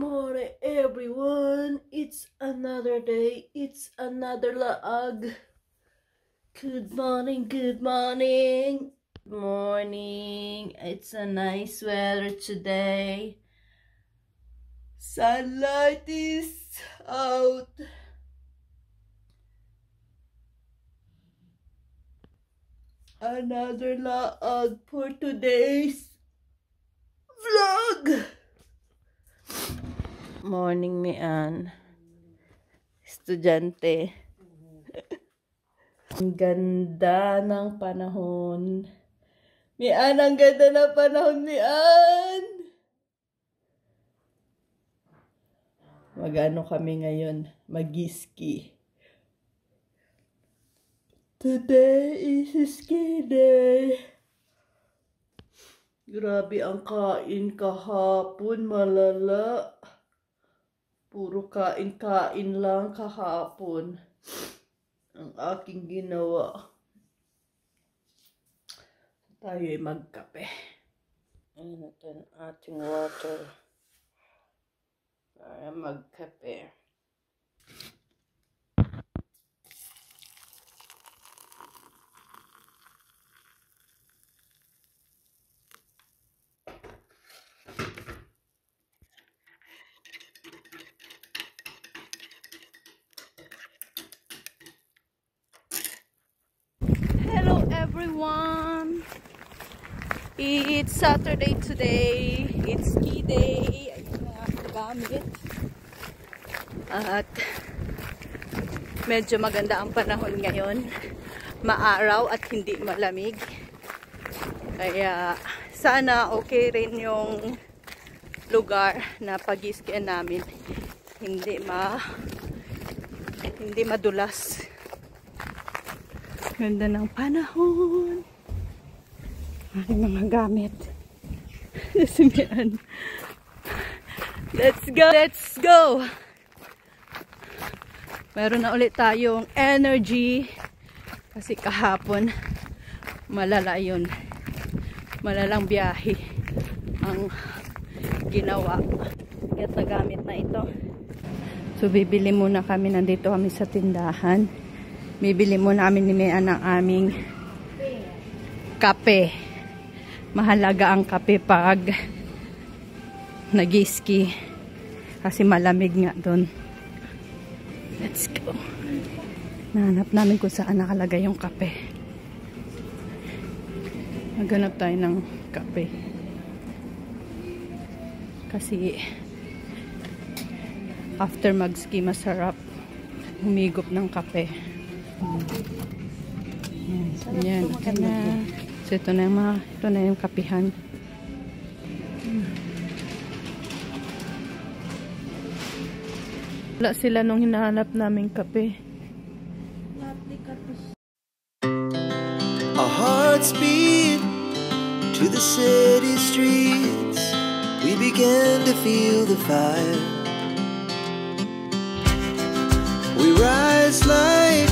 morning, everyone. It's another day. It's another laag. Good morning, good morning. Good morning. It's a nice weather today. Sunlight is out. Another laag for today's vlog. Morning, Mian. Estudyante. Ang ganda ng panahon. Mian, ang ganda ng panahon, Mian. Mag-ano kami ngayon? Mag-ski. Today is ski day. Grabe ang kain kahapon, malala. Puro kain-kain lang kahapon ang aking ginawa. Tayo'y magkape. Ayan natin ating water para magkape. Hello everyone! It's Saturday today. It's ski day. Ayun na ang gamit. At medyo maganda ang panahon ngayon. Maaraw at hindi malamig. Kaya sana okay rin yung lugar na pag-skian namin. Hindi madulas. Ganda ng panahon. Aking mga gamit. Nasimian. Let's go! Let's go! Meron na ulit tayong energy. Kasi kahapon, malala yun. Malalang biyahe ang ginawa. Kaya gamit na ito. So, bibili muna kami. Nandito kami sa tindahan. Bibili muna namin ni Mea ng aming kape. Mahalaga ang kape pag nag-ski. Kasi malamig nga doon. Let's go. Nahanap namin kung saan nakalagay yung kape. Maghanap tayo ng kape. Kasi after mag-ski masarap humigop ng kape. Yan, so ito na yung kapihan. Wala sila nung hinahanap naming kape. Our hearts beat to the city streets. We began to feel the fire. We rise like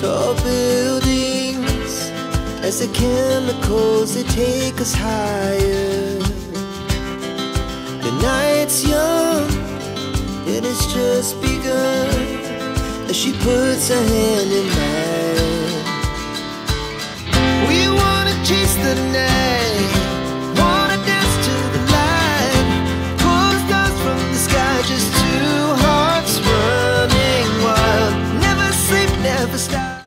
tall buildings as the chemicals they take us higher. The night's young and it's just begun as she puts her hand in mine. We wanna chase the night, wanna dance to the light, pull the stars from the sky, just two hearts running wild. Never sleep, never stop.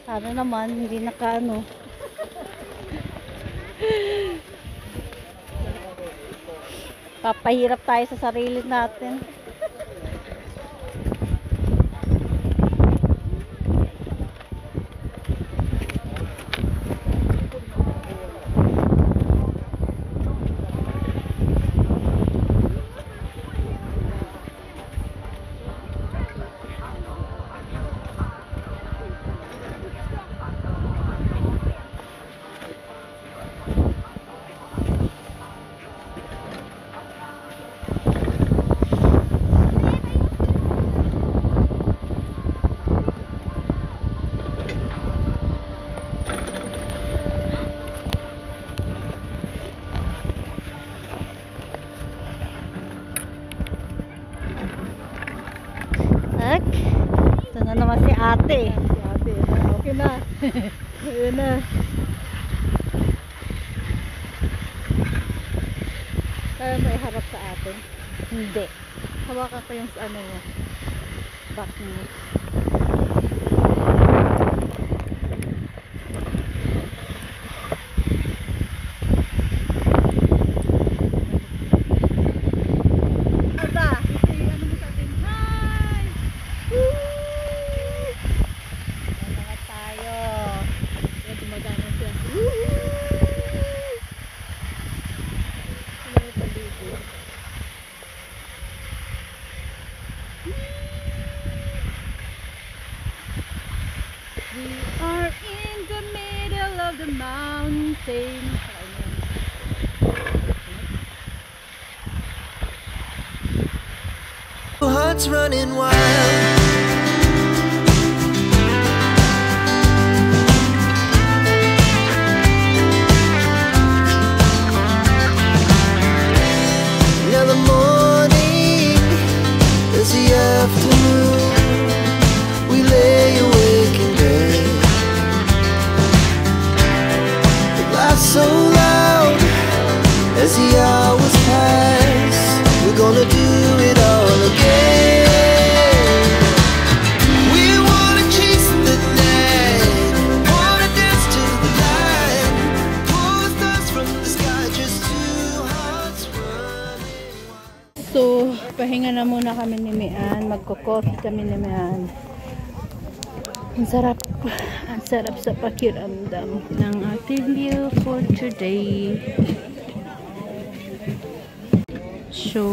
Sana naman, hindi nakaano. Papahirap tayo sa sarili natin. naman si ate. Si ate. Okay na. Ayun na. Kaya mo iharap sa ate. Hindi. Hawakan ko yung ano mo. Back mo. We are in the middle of the mountain. Hearts running wild. Now the morning is the afternoon. We lay awake in bed. The laughs so loud as the hours pass. We're gonna do it all again. We wanna chase the night, wanna dance to the light. Pull stars from the sky, just two hearts running wild. So, pahinga na muna kami ni Mian. Magko-coffee kami ni Mian. Ang sarap sa pakiramdam ng ating view for today. So,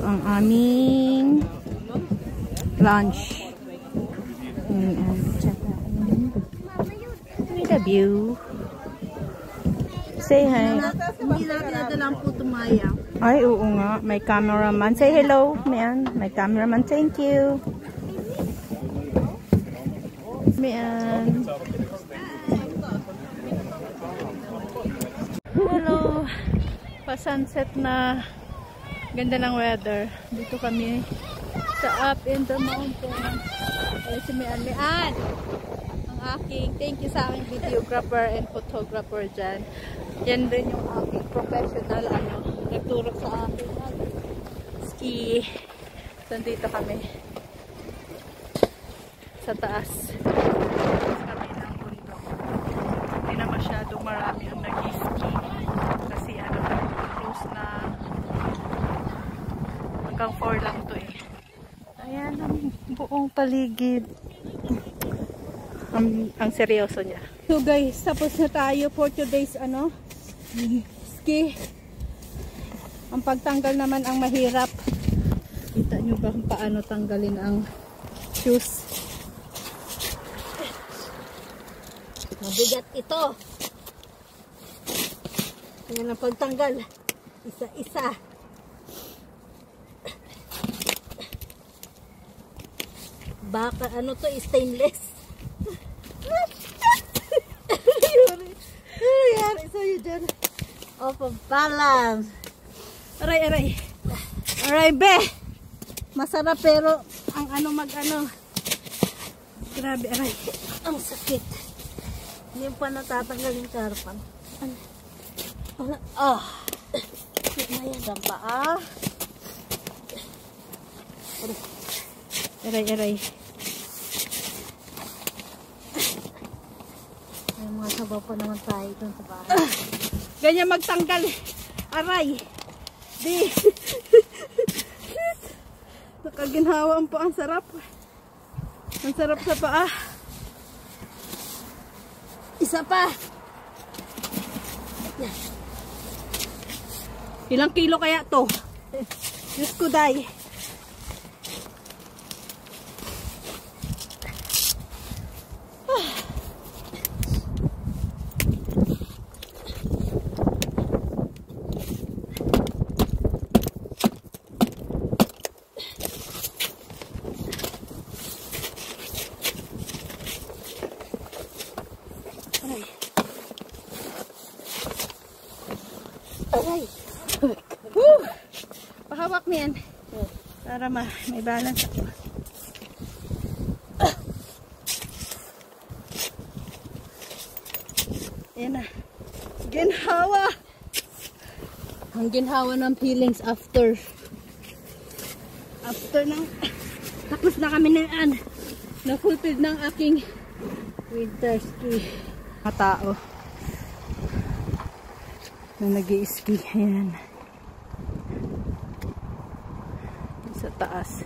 ang aming lunch. With a view. Say hi. Hindi natin nadalang po tumaya. Ay, oo nga. May cameraman. Say hello, Mian. May cameraman. Thank you. Mian. Hello. Pa-sunset na. Ganda ng weather. Dito kami sa up in the mountain. Ay, si Mian. Mian! Ang aking, thank you sa aming videographer and photographer dyan. Yan din yung aking professional, nagturo sa akin. Ski. Nandito kami. Sa taas. Kami ng bundok. Hindi na masyadong marami ang nag-ski. Kasi close na. Hanggang 4 lang to eh. Ayan ang buong paligid. Ang seryoso niya. So guys, tapos na tayo for today's ski. Ang pagtanggal naman ang mahirap. Kita nyo ba kung paano tanggalin ang shoes? Mabigat ito. Yan ang pagtanggal. Isa-isa. Baka stainless. Ano nangyari sa'yo dyan? Off of balance. Aray, aray. Aray, be! Masarap pero ang grabe, aray. Ang sakit. Hindi pa natatanggal yung karpan. Mayan ang paa. Aray, aray. May mga sabaw pa naman tayo dun sa bahay. Ganyan magtanggal. Aray. Di. Nakaginhawaan po. Ang sarap. Ang sarap sa paa. Isa pa. Ilang kilo kaya to? Diyos ko, day. Aray. Pahawak mo yan. Para may balance ako. Ang ginhawa ng feelings after ng tapos na kami na fulfilled ng aking winter ski. Mga tao na nag-i-ski. Ayan. Sa taas.